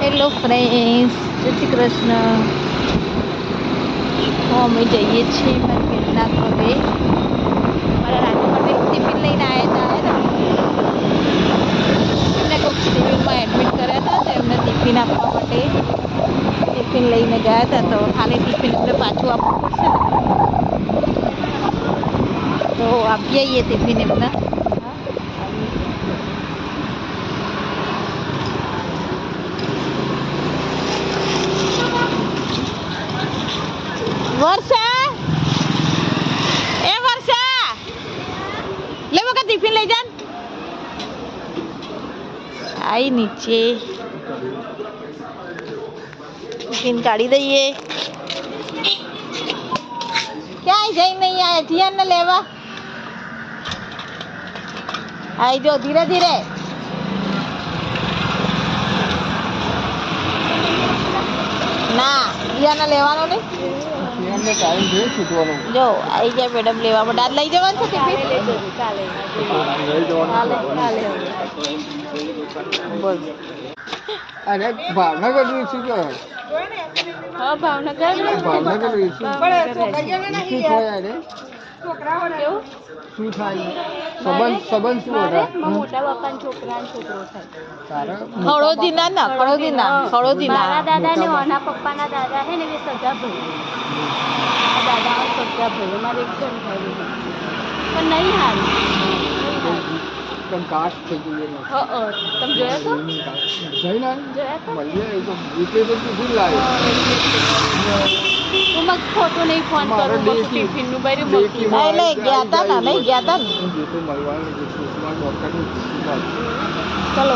Hello friends, જય શ્રી કૃષ્ણ. અમે જઈએ છીએ માર્કેટના ઘરે. મારા રાજુ માટે ટિફિન લઈને આવ્યા હતા. એમને કોઈક સિવિલમાં એડમિટ કર્યા હતા, તો એમને ટિફિન આપવા માટે ટિફિન લઈને ગયા હતા. તો ખાલી ટિફિન એમને પાછું આપવું પડશે ને, તો આપી આવીએ ટિફિન એમને. વર્ષા, એ વર્ષા, લે બકા ટિફિન લઈ જા. આઈ નીચે ટિફિન કાઢી દઈએ. ક્યાંય જઈ નહીં આયા, જીયાને લેવા આઈ જો. ધીરે ધીરે. ના, જીયાને લેવાનો નહીં. જો આવી જાય મેડમ લેવા માટે. આજ લઈ જવાનું છે ટિફિન? બોલ. અરે ભાવનગર શું કહે? હા, ભાવનગર. ભાવનગર શું થાય? શું થાય? સંબંધ શું હતા? મોટા બાપાના છોકરાનો છોકરો થાય. ખડોદીના મારા દાદા ને ઓના પપ્પાના દાદા છે ને, એ સગા ભાઈ. દાદા સગા ભાઈ અમારે એક જણ ભાઈ, પણ નહીં હારું. કાસ્ટ થઈ ગયું. તમે જોયા તો? જઈને જોયા તો? મળીએ તો જીતે તો શું લાવે? હું મગ ફોટો નહીં ફોન કરું ટિફિન નું ભર્યું મૂકી. એટલે ગયા હતા ને, નહીં ગયા હતા ને. જીતે મળવાનું ડોક્ટર ચલો.